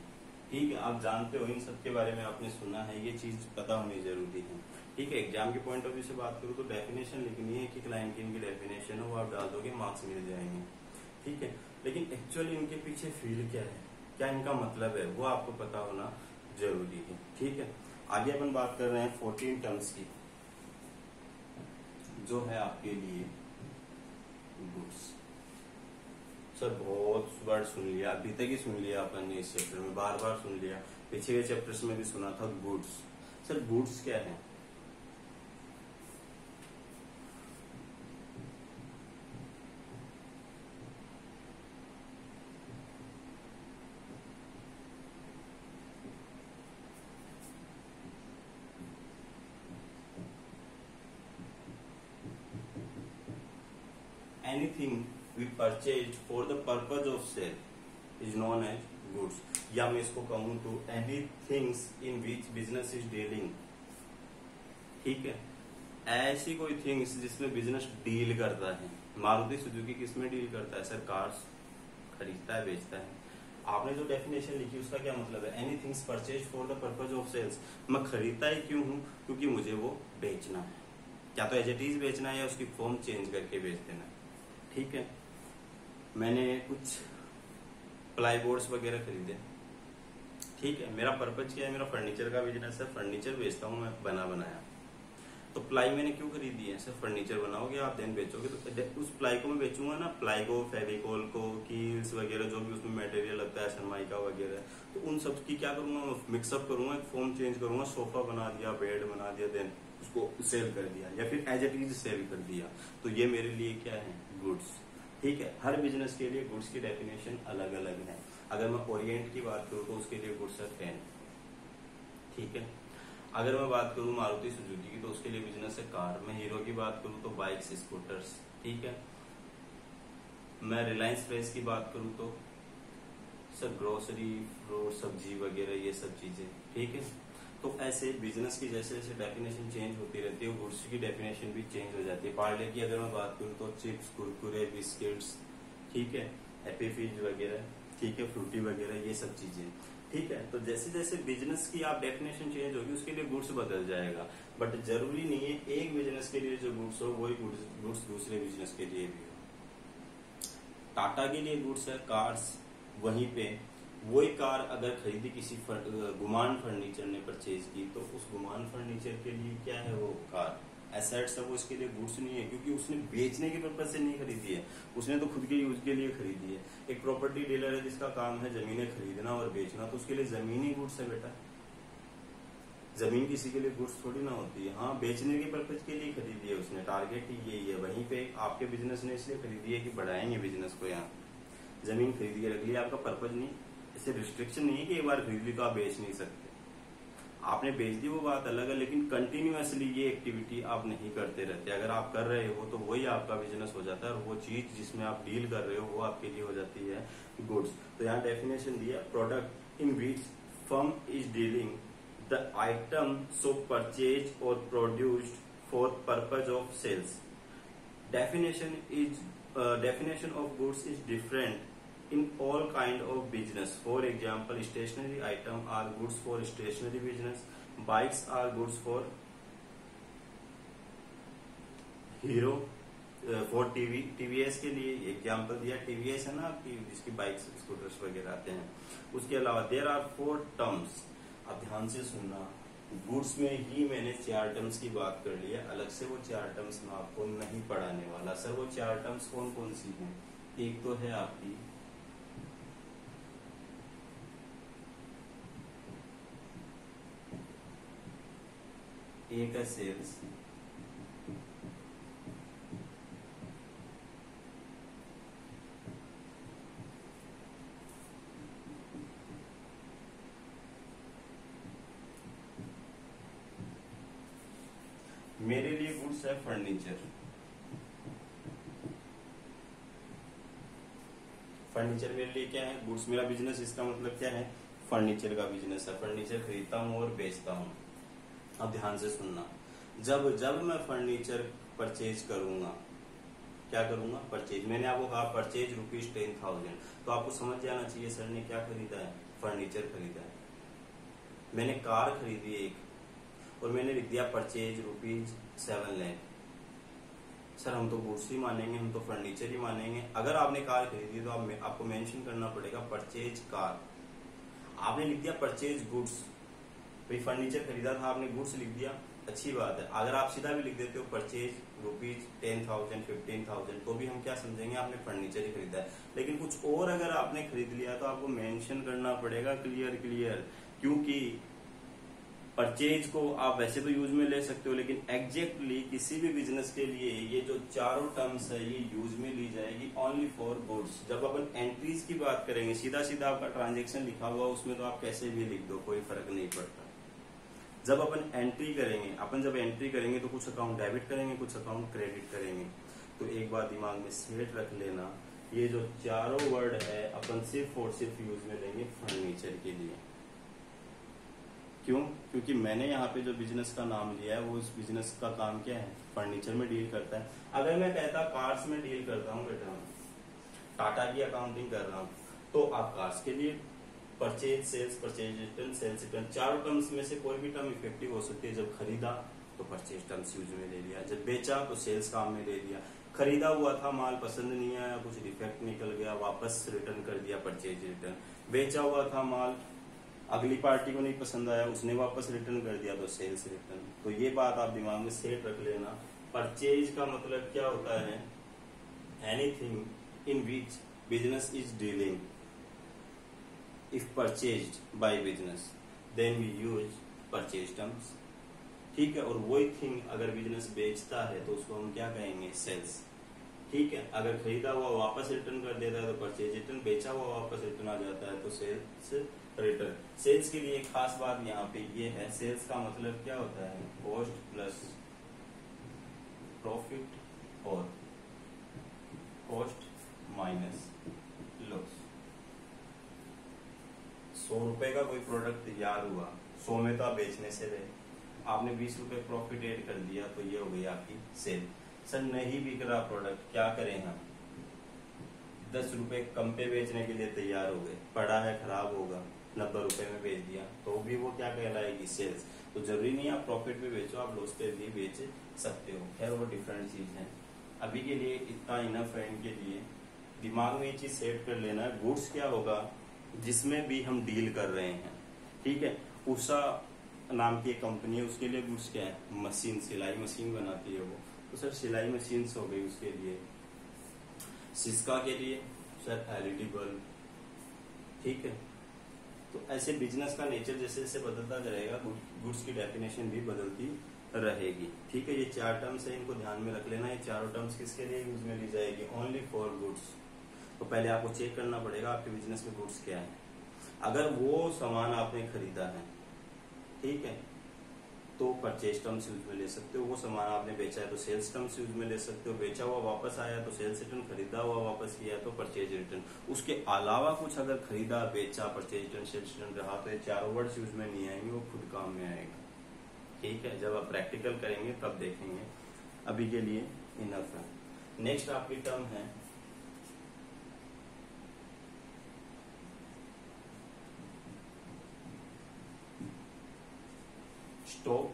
ठीक है, आप जानते हो इन सब के बारे में, आपने सुना है, ये चीज पता होनी जरूरी है। ठीक है, एग्जाम के पॉइंट ऑफ व्यू से बात करूँ तो डेफिनेशन लिखनी है कि क्लाइंट की इनकी डेफिनेशन है, वो आप डाल दोगे, मार्क्स मिल जाएंगे। ठीक है, लेकिन एक्चुअली इनके पीछे फील क्या है, क्या इनका मतलब है, वो आपको पता होना जरूरी है। ठीक है, आगे अपन बात कर रहे हैं 14 टर्म्स की, जो है आपके लिए गुड्स। सर बहुत वर्ड सुन लिया, अभी तक ही सुन लिया अपन ने, इस चैप्टर में बार सुन लिया, पिछले चैप्टर्स में भी सुना था गुड्स। सर गुड्स क्या है? Anything we purchased for the purpose of sale is known as goods। या मैं इसको कहूं तो any things in which business is dealing। ठीक है, ऐसी कोई थिंग्स जिसमें बिजनेस डील करता है। मारुति सुजुकी किसमें डील करता है? सर कार्स खरीदता है, बेचता है। आपने जो डेफिनेशन लिखी उसका क्या मतलब है? Any things purchase for the purpose of sales. मैं खरीदता ही क्यों हूं? क्योंकि मुझे वो बेचना है, या तो एज इट इज बेचना है या उसकी फॉर्म चेंज करके बेच देना है। ठीक है, मैंने कुछ प्लाई बोर्ड्स वगैरह खरीदे। ठीक है, मेरा पर्पज क्या है? मेरा फर्नीचर का बिजनेस है, फर्नीचर बेचता हूँ मैं बना बनाया। तो प्लाई मैंने क्यों खरीदी है? सर फर्नीचर बनाओगे आप, देन बेचोगे, तो उस प्लाई को मैं बेचूंगा ना, प्लाई को, फेविकोल को, कील्स वगैरह जो भी उसमें मटेरियल लगता है, सनमाइका वगैरह, तो उन सब की क्या करूंगा? मिक्सअप करूंगा, फॉर्म चेंज करूंगा, सोफा बना दिया, बेड बना दिया, देन उसको सेल कर दिया, या फिर एज इट इज सेल कर दिया। तो ये मेरे लिए क्या है? गुड्स। ठीक है, हर बिजनेस के लिए गुड्स की डेफिनेशन अलग अलग है। अगर मैं ओरिएंट की बात करूँ तो उसके लिए गुड्स है पेन। ठीक है, अगर मैं बात करूँ मारुति सुजुकी की तो उसके लिए बिजनेस है कार। मैं हीरो की बात करूँ तो बाइक्स, स्कूटर्स। ठीक है, मैं रिलायंस फ्रेश की बात करूँ तो सब ग्रोसरी, फ्रूट, सब्जी वगैरह, ये सब चीजें। ठीक है, तो ऐसे बिजनेस की जैसे जैसे डेफिनेशन चेंज होती रहती है, गुड्स की डेफिनेशन भी चेंज हो जाती है। पार्ले की अगर मैं बात करूँ तो चिप्स, कुरकुरे, बिस्किट्स, ठीक है, हैप्पी फिज वगैरह, ठीक है, फ्रूटी वगैरह, ये सब चीजें। ठीक है, तो जैसे जैसे बिजनेस की आप डेफिनेशन चेंज होगी उसके लिए गुड्स बदल जाएगा, बट जरूरी नहीं है एक बिजनेस के लिए जो गुड्स हो वही गुड्स दूसरे बिजनेस के लिए भी हो। टाटा के लिए गुड्स है कार्स, वहीं पे वही कार अगर खरीदी किसी गुमान फर्नीचर ने परचेज की तो उस गुमान फर्नीचर के लिए क्या है? वो कार एसेट्स है, वो इसके लिए गुड्स नहीं है, क्योंकि उसने बेचने के पर्पज से नहीं खरीदी है, उसने तो खुद के यूज के लिए खरीदी है। एक प्रॉपर्टी डीलर है जिसका काम है जमीनें खरीदना और बेचना, तो उसके लिए जमीन ही गुड्स है बेटा। जमीन किसी के लिए गुड्स थोड़ी ना होती है। हाँ, बेचने के पर्पज के लिए खरीदी है उसने, टारगेट ही यही है। वहीं पे आपके बिजनेस ने इसलिए खरीदी है कि बढ़ाएंगे बिजनेस को। यहाँ जमीन खरीद के रख लिया, आपका पर्पज नहीं, इससे रिस्ट्रिक्शन नहीं है कि एक बार खरीद ली तो आप बेच नहीं सकते। आपने बेच दी वो बात अलग है, लेकिन कंटिन्यूअसली ये एक्टिविटी आप नहीं करते रहते। अगर आप कर रहे हो तो वही आपका बिजनेस हो जाता है, और वो चीज जिसमें आप डील कर रहे हो वो आपके लिए हो जाती है गुड्स। तो यहाँ डेफिनेशन दिया, product in which firm is dealing the item so purchase और produced for purpose of sales. Definition of goods is different in all kind of business. For example, stationery item are goods for stationery business. Bikes are goods for Hero, for TVS के लिए example दिया। TVS है ना आपकी, जिसकी bikes scooters वगैरह आते हैं। उसके अलावा देयर आर 4 टर्म्स। अब ध्यान से सुनना, गुड्स में ही मैंने 4 टर्म्स की बात कर ली है, अलग से वो 4 टर्म्स मैं आपको नहीं पढ़ाने वाला। सर वो 4 टर्म्स कौन कौन सी हैं? एक तो है आपकी एक है सेल्स, मेरे लिए गुड्स है फर्नीचर। फर्नीचर मेरे लिए क्या है? गुड्स। मेरा बिजनेस, इसका मतलब क्या है? फर्नीचर का बिजनेस है। फर्नीचर खरीदता हूँ और बेचता हूँ। अब ध्यान से सुनना, जब मैं फर्नीचर परचेज करूंगा, क्या करूंगा? परचेज। मैंने आपको कहा परचेज ₹10,000, तो आपको समझ जाना चाहिए सर ने क्या खरीदा है? फर्नीचर खरीदा है। मैंने कार खरीदी एक, और मैंने लिख दिया परचेज ₹7 लाख। सर हम तो गुड्स ही मानेंगे, हम तो फर्नीचर ही मानेंगे। अगर आपने कार खरीदी तो आपको मेंशन करना पड़ेगा परचेज कार। आपने लिख दिया परचेज गुड्स, भाई फर्नीचर खरीदा था, आपने गुड्स लिख दिया, अच्छी बात है। अगर आप सीधा भी लिख देते हो परचेज ₹10,000 15,000, तो भी हम क्या समझेंगे? आपने फर्नीचर ही खरीदा है। लेकिन कुछ और अगर आपने खरीद लिया तो आपको मेंशन करना पड़ेगा क्लियर, क्योंकि परचेज को आप वैसे तो यूज में ले सकते हो, लेकिन एग्जैक्टली किसी भी बिजनेस के लिए ये जो चारों टर्म्स है ये यूज में ली जाएगी ओनली फॉर गुड्स। जब अपन एंट्रीज की बात करेंगे, सीधा आपका ट्रांजैक्शन लिखा हुआ उसमें तो आप कैसे भी लिख दो, कोई फर्क नहीं पड़ता। जब अपन एंट्री करेंगे तो कुछ अकाउंट डेबिट करेंगे, कुछ अकाउंट क्रेडिट करेंगे। तो एक बात दिमाग में सेट रख लेना, ये जो चारों वर्ड है अपन सिर्फ और सिर्फ यूज में लेंगे फर्नीचर के लिए। क्यों? क्योंकि मैंने यहाँ पे जो बिजनेस का नाम लिया है वो इस बिजनेस का काम क्या है? फर्नीचर में डील करता है। अगर मैं कहता कार्स में डील करता हूँ बेटा, टाटा की अकाउंटिंग कर रहा हूँ, तो आप कार्स के लिए purchase sales, purchase return, sales return, चारों टर्म्स में से कोई भी टर्म इफेक्टिव हो सकती है। जब खरीदा तो परचेज टर्म्स यूज में ले लिया, जब बेचा तो सेल्स काम में ले लिया। खरीदा हुआ था, माल पसंद नहीं आया, कुछ डिफेक्ट निकल गया, वापस रिटर्न कर दिया, परचेज रिटर्न। बेचा हुआ था माल, अगली पार्टी को नहीं पसंद आया, उसने वापस रिटर्न कर दिया, तो सेल्स रिटर्न। तो ये बात आप दिमाग में सेट रख लेना। परचेज का मतलब क्या होता है? Anything in which business is dealing. If purchased by business then we use purchase terms. ठीक है, और वही थिंग अगर बिजनेस बेचता है तो उसको हम क्या कहेंगे? सेल्स। ठीक है, अगर खरीदा हुआ वापस रिटर्न कर देता है तो परचेज रिटर्न, बेचा हुआ वापस रिटर्न आ जाता है तो सेल्स रिटर्न। सेल्स के लिए खास बात यहाँ पे ये है, सेल्स का मतलब क्या होता है? कॉस्ट प्लस प्रॉफिट और कॉस्ट माइनस लॉस। 100 रुपए का कोई प्रोडक्ट तैयार हुआ, 100 में तो आप बेचने से रहे, आपने 20 रुपए प्रॉफिट ऐड कर दिया, तो ये हो गई आपकी सेल। सर नहीं बिक रहा प्रोडक्ट, क्या करें हम? 10 रुपए कम पे बेचने के लिए तैयार हो गए, पड़ा है खराब होगा, 90 रुपए में बेच दिया, तो भी वो क्या कहलाएगी? सेल्स। तो जरूरी नहीं आप प्रॉफिट पे बेचो, आप लॉस पे भी बेच सकते हो। खैर वो डिफरेंट चीज है। अभी के लिए इतना इनफ है। इनके लिए दिमाग में ये चीज सेट कर लेना है, गुड्स क्या होगा जिसमें भी हम डील कर रहे हैं। ठीक है, उषा नाम की एक कंपनी है, उसके लिए गुड्स क्या है? मशीन, सिलाई मशीन बनाती है वो, तो सर सिलाई मशीन हो गई उसके लिए। सिस्का के लिए सर एलईडी बल्ब। ठीक है, तो ऐसे बिजनेस का नेचर जैसे जैसे बदलता रहेगा, गुड्स की डेफिनेशन भी बदलती रहेगी। ठीक है, ये 4 टर्म्स है, इनको ध्यान में रख लेना। ये चारों टर्म्स किसके लिए यूज में ली जाएगी? Only for goods. तो पहले आपको चेक करना पड़ेगा आपके बिजनेस में गुड्स क्या है। अगर वो सामान आपने खरीदा है, ठीक है, तो परचेज टर्म्स यूज में ले सकते हो। वो सामान आपने बेचा है तो सेल्स टर्म्स यूज में ले सकते हो। बेचा हुआ वापस आया तो सेल्स रिटर्न, खरीदा हुआ वापस किया तो परचेज रिटर्न। उसके अलावा कुछ अगर खरीदा, बेचा, परचेज रिटर्न, सेल्स रिटर्न रहा तो ये चारों वर्ड्स यूज में नहीं आएंगे, वो खुद काम में आएगा। ठीक है, जब आप प्रैक्टिकल करेंगे तब देखेंगे, अभी के लिए इनफ है। नेक्स्ट आपकी टर्म है स्टॉक,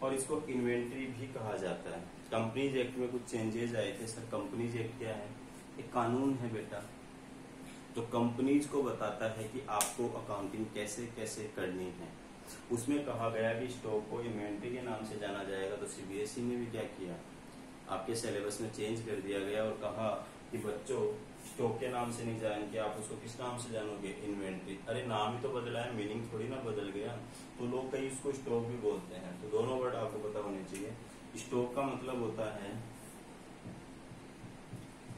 और इसको इन्वेंट्री भी कहा जाता है। कंपनीज एक्ट में कुछ चेंजेस आए थे सर। कंपनीज एक्ट क्या है? एक कानून है बेटा, जो कंपनीज को बताता है कि आपको अकाउंटिंग कैसे कैसे करनी है। उसमें कहा गया कि स्टॉक को इन्वेंट्री के नाम से जाना जाएगा। तो सीबीएसई ने भी क्या किया, आपके सिलेबस में चेंज कर दिया गया और कहा कि बच्चों स्टॉक के नाम से नहीं जानेंगे, आप उसको किस नाम से जानोगे? इन्वेंट्री। अरे नाम ही तो बदला है, मीनिंग थोड़ी ना बदल गया। तो लोग कई इसको स्टॉक भी बोलते हैं। तो दोनों वर्ड आपको पता होने चाहिए। स्टॉक का मतलब होता है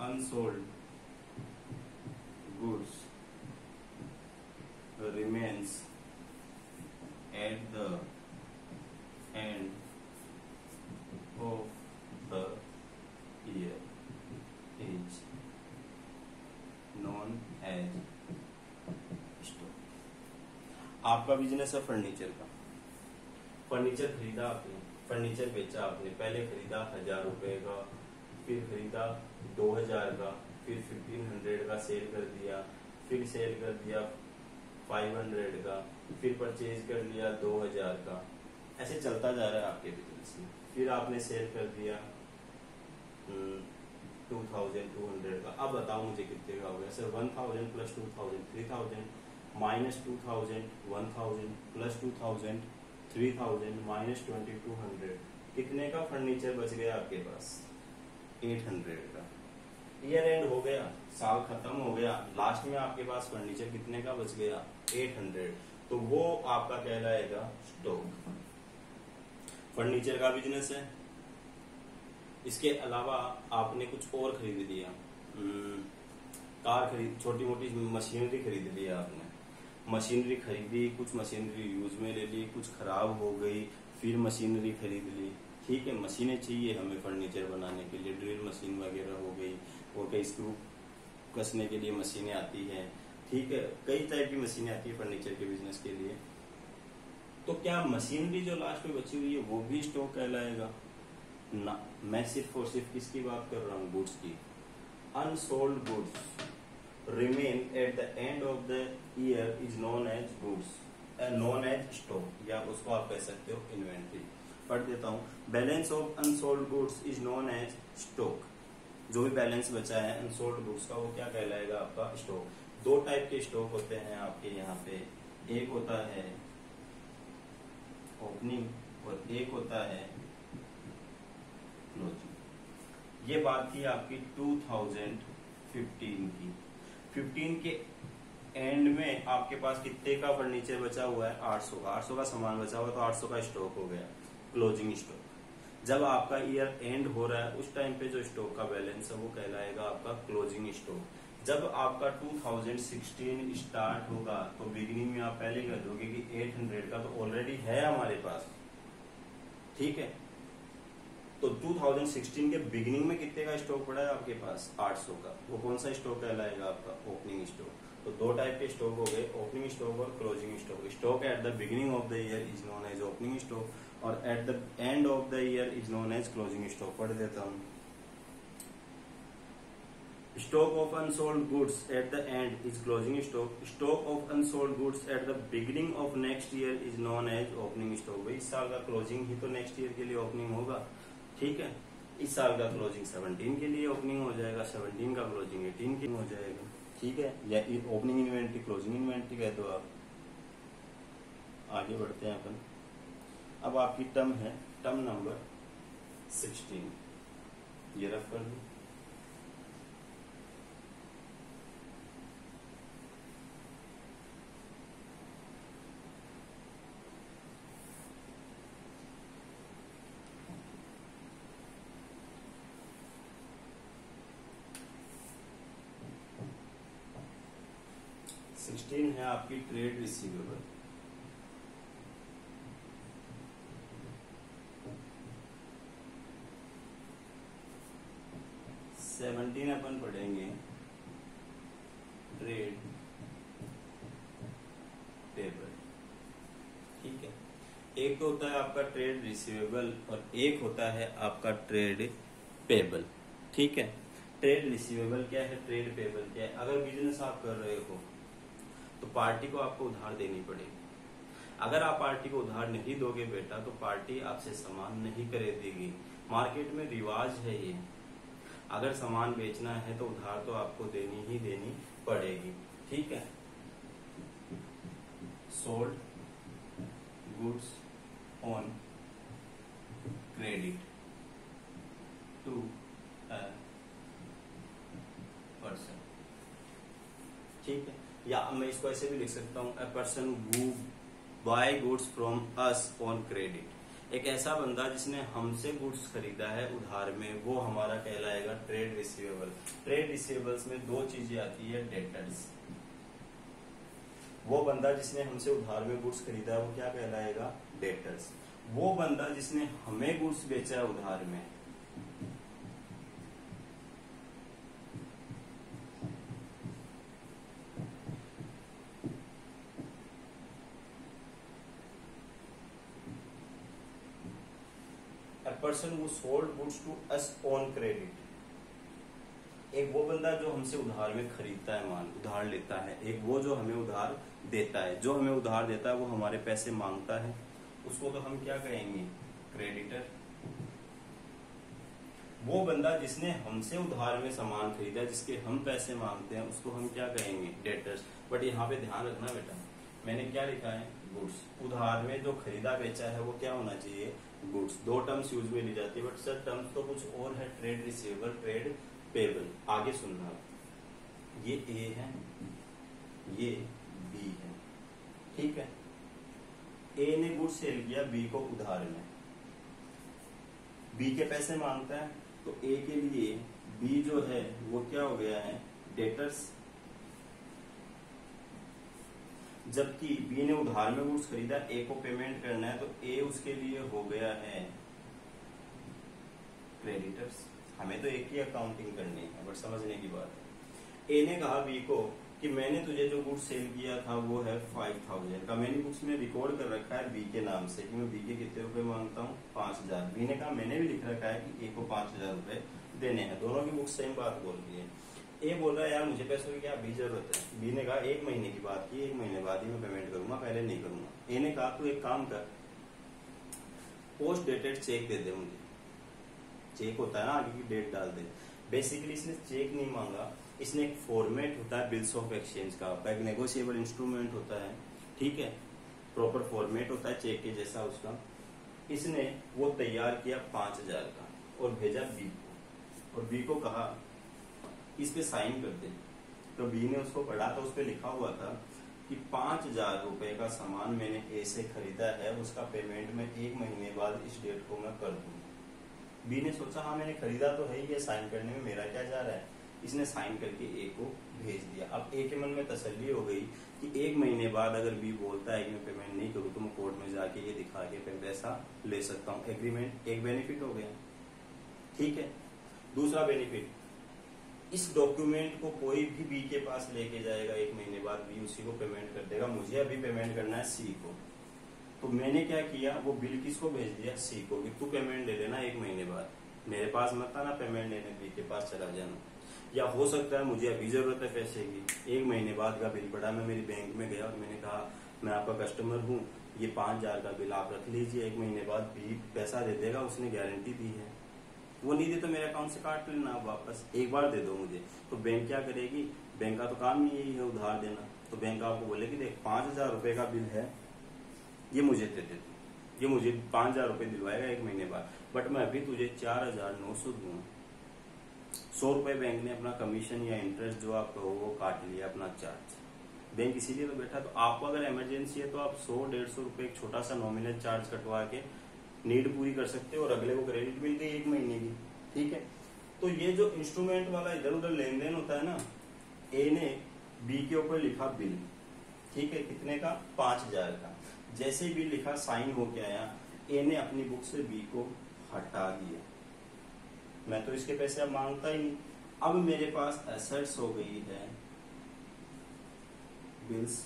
unsold goods remains at the end of the year is known as stock. आपका बिजनेस है फर्नीचर का। फर्नीचर खरीदा आपने, फर्नीचर बेचा आपने। पहले खरीदा 1000 रुपए का, फिर खरीदा 2000 का, फिर 1500 का सेल कर दिया, फिर सेल कर दिया 500 का, फिर परचेज कर लिया 2000 का। ऐसे चलता जा रहा है आपके बिजनेस में। फिर आपने सेल कर दिया 2200 का। अब बताओ मुझे कितने का हो गया sir? 1000 plus 2000 3000, minus 2000 1000 plus 2000 3000 minus 2200। कितने का फर्नीचर बच गया आपके पास? 800 का। ईयर एंड हो गया, साल खत्म हो गया, लास्ट में आपके पास फर्नीचर कितने का बच गया? 800। तो वो आपका कहलाएगा स्टॉक। फर्नीचर का बिजनेस है। इसके अलावा आपने कुछ और खरीद लिया, कार खरीद, छोटी मोटी मशीनरी खरीद लिया आपने। मशीनरी खरीदी, कुछ मशीनरी यूज में ले ली, कुछ खराब हो गई, फिर मशीनरी खरीद ली। ठीक है, मशीनें चाहिए हमें फर्नीचर बनाने के लिए। ड्रिल मशीन वगैरह हो गई, और कई स्क्रू कसने के लिए मशीनें आती हैं। ठीक है, कई टाइप की मशीनें आती है फर्नीचर के बिजनेस के लिए। तो क्या मशीनरी जो लास्ट में बची हुई है वो भी स्टॉक कहलाएगा? ना, मैं सिर्फ और सिर्फ किसकी बात कर रहा हूँ? गुड्स की। Unsold goods remain at the end of the year is known as goods, known as stock, या उसको आप कह सकते हो इन्वेंट्री। पढ़ देता हूँ। Balance of unsold goods is known as stock. जो भी बैलेंस बचा है अनसोल्ड गुड्स का, वो क्या कहलाएगा? आपका स्टॉक। दो टाइप के स्टॉक होते हैं आपके यहाँ पे। एक होता है ओपनिंग और एक होता है क्लोजिंग। ये बात थी आपकी 2015 की। 15 के एंड में आपके पास कितने का फर्नीचर बचा हुआ है? 800 का। 800 का सामान बचा हुआ, तो 800 का स्टॉक हो गया, क्लोजिंग स्टॉक। जब आपका ईयर एंड हो रहा है उस टाइम पे जो स्टॉक का बैलेंस है वो कहलाएगा आपका क्लोजिंग स्टॉक। जब आपका 2016 स्टार्ट होगा तो बिगिनिंग में आप पहले कर दोगे कि 800 का तो ऑलरेडी है हमारे पास। ठीक है, तो 2016 के बिगिनिंग में कितने का स्टॉक पड़ा है आपके पास? 800 का। वो कौन सा स्टॉक कहलाएगा? आपका ओपनिंग स्टॉक। तो दो टाइप के स्टॉक हो गए, ओपनिंग स्टॉक और closing stock. Stock at the beginning of the year is known as opening stock, और at the end of the year is known as closing stock. पढ़ देता हूँ। Stock of unsold goods at the end is closing stock. Stock of unsold goods at the beginning of next year is known as opening stock. भाई इस साल का closing ही तो next year के लिए ओपनिंग होगा। ठीक है, इस साल का क्लोजिंग 17 के लिए ओपनिंग हो जाएगा, 17 का क्लोजिंग 18 के लिए हो जाएगा। ठीक है, या ओपनिंग इन्वेंट्री क्लोजिंग इन्वेंट्री कह दो आप। आगे बढ़ते हैं अपन। अब आपकी टर्म है टर्म नंबर 16। ये रफ कर दो। है आपकी ट्रेड रिसीवेबल। 17 अपन पढ़ेंगे ट्रेड पेबल। ठीक है, एक तो होता है आपका ट्रेड रिसीवेबल और एक होता है आपका ट्रेड पेबल। ठीक है, ट्रेड रिसीवेबल क्या है, ट्रेड पेबल क्या है। अगर बिजनेस आप कर रहे हो तो पार्टी को आपको उधार देनी पड़ेगी। अगर आप पार्टी को उधार नहीं दोगे बेटा तो पार्टी आपसे सामान नहीं खरीदेगी। मार्केट में रिवाज है ये, अगर सामान बेचना है तो उधार तो आपको देनी ही देनी पड़ेगी। ठीक है, sold goods on credit to a person. ठीक है, या मैं इसको ऐसे भी लिख सकता हूं, a person who buy goods from us on credit. एक ऐसा बंदा जिसने हमसे गुड्स खरीदा है उधार में, वो हमारा कहलाएगा ट्रेड रिसीवेबल। ट्रेड रिसीवेबल्स में दो चीजें आती है, डेटर्स। वो बंदा जिसने हमसे उधार में गुड्स खरीदा है वो क्या कहलाएगा, डेटर्स। वो बंदा जिसने हमें गुड्स बेचा है उधार में, person who sold goods to us on credit. एक वो बंदा जो हमसे उधार में खरीदता है माल, उधार लेता है। एक वो जो हमें उधार देता है। जो हमें उधार देता है वो हमारे पैसे मांगता है, उसको तो हम क्या कहेंगे, क्रेडिटर। वो बंदा जिसने हमसे उधार में सामान खरीदा, जिसके हम पैसे मांगते हैं, उसको हम क्या कहेंगे, डेटर्स। बट यहाँ पे ध्यान रखना बेटा, मैंने क्या लिखा है, गुड्स। उधार में जो खरीदा बेचा है वो क्या होना चाहिए, गुड्स। दो टर्म्स यूज में ली जाती है बट सर टर्म्स तो कुछ और है, ट्रेड रिसीवेबल, ट्रेड पेबल। आगे सुनना, ये ए है, ये बी है। ठीक है, ए ने गुड्स सेल किया बी को उधार में, बी के पैसे मांगता है, तो ए के लिए बी जो है वो क्या हो गया है, डेटर्स। जबकि बी ने उधार में गुड्स खरीदा, ए को पेमेंट करना है, तो ए उसके लिए हो गया है क्रेडिटर्स। हमें तो एक ही अकाउंटिंग करनी है बट समझने की बात है। ए ने कहा बी को कि मैंने तुझे जो गुड्स सेल किया था वो है 5000 का, मैंने बुक्स में रिकॉर्ड कर रखा है बी के नाम से कि मैं बी के कितने रुपए मांगता हूँ, 5000। बी ने कहा मैंने भी लिख रखा है कि ए को 5000 रुपए देने हैं। दोनों की बुक्स सेम बात बोल रही है। ए बोल रहा है यार मुझे पैसों की क्या अभी जरूरत है। बी ने कहा 1 महीने की बात की, 1 महीने बाद ही मैं पेमेंट करूंगा, पहले नहीं करूंगा। ए ने कहा तू एक काम कर, पोस्ट डेटेड चेक दे दे मुझे। चेक होता है ना, आगे की डेट डाल दे। बेसिकली इसने चेक नहीं मांगा, इसने एक फॉर्मेट होता है बिल्स ऑफ एक्सचेंज का, एक नेगोशिएबल इंस्ट्रूमेंट होता है। ठीक है, प्रॉपर फॉर्मेट होता है चेक के जैसा उसका। इसने वो तैयार किया 5000 का और भेजा बी को, और बी को कहा इस पे साइन कर दे। तो बी ने उसको पढ़ा तो उस पे लिखा हुआ था कि 5000 रुपए का सामान मैंने ए से खरीदा है, उसका पेमेंट मैं 1 महीने बाद इस डेट को मैं कर दूंगा। बी ने सोचा हाँ मैंने खरीदा तो है, ये साइन करने में मेरा क्या जा रहा है। इसने साइन करके ए को भेज दिया। अब ए के मन में तसल्ली हो गई कि 1 महीने बाद अगर बी बोलता है कि मैं पेमेंट नहीं करूँ तो मैं कोर्ट में जाके ये दिखा के पैसा ले सकता हूँ। एग्रीमेंट, एक बेनिफिट हो गया। ठीक है, दूसरा बेनिफिट, इस डॉक्यूमेंट को कोई भी बी के पास लेके जाएगा 1 महीने बाद, बी उसी को पेमेंट कर देगा। मुझे अभी पेमेंट करना है सी को, तो मैंने क्या किया, वो बिल किसको भेज दिया, सी को, कि तू पेमेंट ले लेना 1 महीने बाद, मेरे पास मत आना पेमेंट लेने, बी के पास चला जाना। या हो सकता है मुझे अभी जरूरत है पैसे की, 1 महीने बाद का बिल पड़ा, मैं मेरी बैंक में गया और मैंने कहा मैं आपका कस्टमर हूँ, ये 5000 का बिल आप रख लीजिए, 1 महीने बाद बी पैसा दे देगा, उसने गारंटी दी है। वो नहीं दे तो मेरे अकाउंट से काट लेना आप वापस, एक बार दे दो मुझे। तो बैंक क्या करेगी, बैंक का तो काम ही यही है उधार देना। तो बैंक आपको बोलेगी देख 5000 रुपए का बिल है, ये मुझे दे दे, ये मुझे 5000 रुपए दिलवाएगा 1 महीने बाद, बट मैं अभी तुझे 4900 दूंगा। 100 रुपए बैंक ने अपना कमीशन या इंटरेस्ट जो आप कहो वो काट लिया अपना चार्ज। बैंक इसीलिए तो बैठा, तो आपको अगर इमरजेंसी है तो आप 100-150 रुपए एक छोटा सा नॉमिनल चार्ज कटवा के नीड पूरी कर सकते हो और अगले को क्रेडिट मिल गई 1 महीने की। ठीक है, तो ये जो इंस्ट्रूमेंट वाला इधर उधर लेन देन होता है ना, ए ने बी के ऊपर लिखा बिल, ठीक है, कितने का, 5000 का। जैसे ही बिल लिखा साइन हो के आया, ए ने अपनी बुक से बी को हटा दिया। मैं तो इसके पैसे अब मांगता ही नहीं, अब मेरे पास एसेट्स हो गई है बिल्स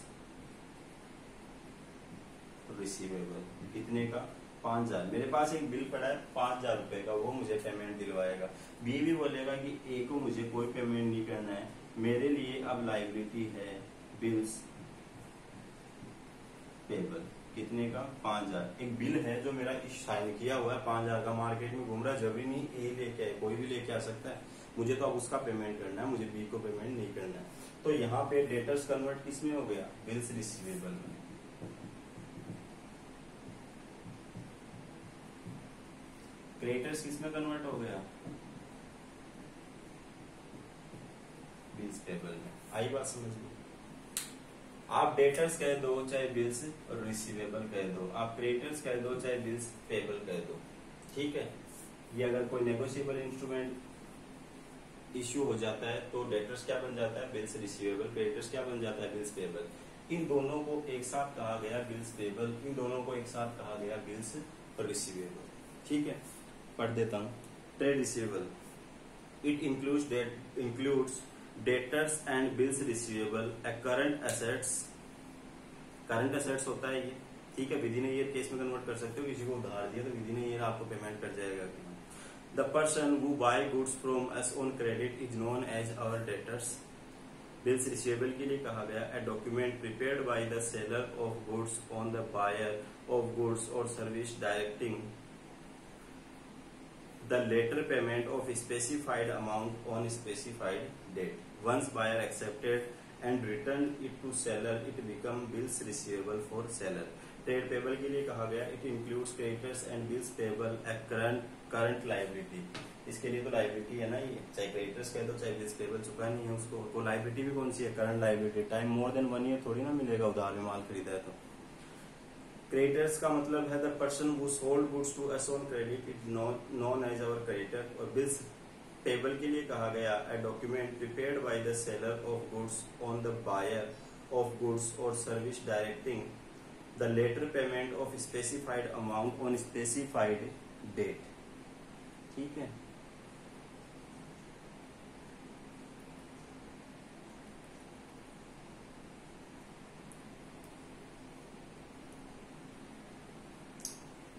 रिसीवेबल, कितने का 5,000। मेरे पास एक बिल पड़ा है 5,000 रुपए का, वो मुझे पेमेंट दिलवाएगा। बी भी बोलेगा कि ए को मुझे कोई पेमेंट नहीं करना है, मेरे लिए अब लायबिलिटी है बिल्स पेबल, कितने का 5,000। एक बिल है जो मेरा साइन किया हुआ है 5,000 का, मार्केट में घूम रहा है, जरूरी नहीं ए लेके आए, कोई भी लेके आ सकता है, मुझे तो अब उसका पेमेंट करना है, मुझे बी को पेमेंट नहीं करना है। तो यहाँ पे डेटर्स कन्वर्ट किस में हो गया, बिल्स रिसीवेबल में। क्रेडिटर्स किस में कन्वर्ट हो गया, बिल्स पेबल में। आई बात समझ में? आप डेटर्स कह दो चाहे बिल्स रिसीवेबल कह दो, आप क्रेडिटर्स कह दो चाहे बिल्स पेबल कह दो, ठीक है। ये अगर कोई नेगोशिएबल इंस्ट्रूमेंट इश्यू हो जाता है तो डेटर्स क्या बन जाता है, बिल्स रिसीवेबल, क्रेडिटर्स क्या बन जाता है, बिल्स पेबल। इन दोनों को एक साथ कहा गया बिल्स पेबल, इन दोनों को एक साथ कहा गया बिल्स रिसीवेबल, ठीक है। पढ़ देता हूँ। Trade receivable, it includes debtors and bills receivable A current assets होता है ये, ठीक है। विदिन ईयर केस में कन्वर्ट कर सकते हो, किसी को उधार दिया तो विदिन ईयर आपको पेमेंट कर जाएगा। The person who buy goods from us on credit is known as our debtors. Bills receivable के लिए कहा गया a document prepared by the seller of goods on the buyer of goods और service directing the later payment of specified amount on specified date. Once buyer accepted and returned it to seller, it become bills receivable for seller. Trade payable के लिए कहा गया it includes creditors and bills payable at current liability. इसके लिए तो liability है ना ये, चाहे क्रेडिटर्स कह दो चाहे बिल्स पेबल, चुका नहीं है उसको, तो लाइबिलिटी भी कौन सी है, current liability. Time more than 1 year थोड़ी ना मिलेगा उधार में माल खरीदा है तो। क्रेडिटर्स का मतलब है the person who sold goods to us on credit is known as our creditor. और बिल्स पेबल के लिए कहा गया a document prepared by the seller of goods on the buyer of goods और service directing the later payment of specified amount on specified date, ठीक है।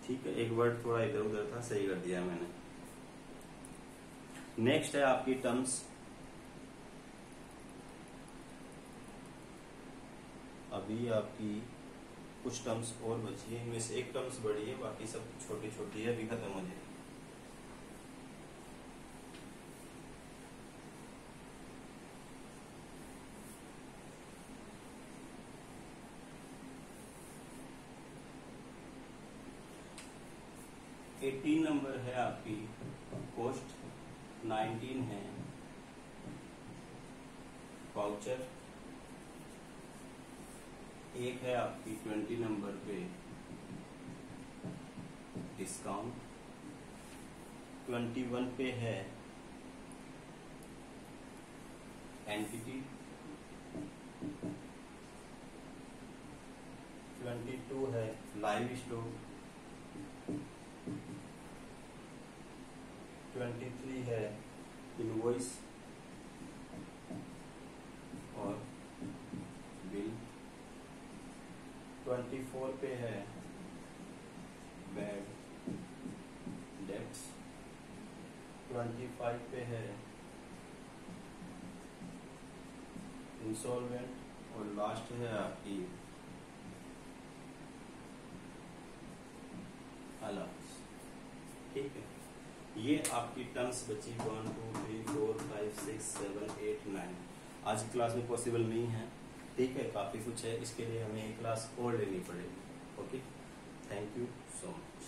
ठीक है, एक वर्ड थोड़ा इधर उधर था, सही कर दिया मैंने। नेक्स्ट है आपकी टर्म्स। अभी आपकी कुछ टर्म्स और बची है, इनमें से एक टर्म्स बड़ी है, बाकी सब छोटी छोटी है, अभी खत्म हो जाएगी। एटीन नंबर है आपकी कॉस्ट, 19 है वाउचर, एक है आपकी 20 नंबर पे डिस्काउंट, 21 पे है एंटिटी, 22 है लाइव स्टॉक, 23 है इनवॉइस और बिल, 24 पे है बैड डेट्स, 25 पे है इंसॉल्वेंट और लास्ट है आपकी अलाउंस, ठीक है। ये आपकी टर्म्स बची 1 2 3 4 5 6 7 8 9। आज की क्लास में पॉसिबल नहीं है, ठीक है, काफी कुछ है, इसके लिए हमें एक क्लास और लेनी पड़ेगी। Okay, thank you so much.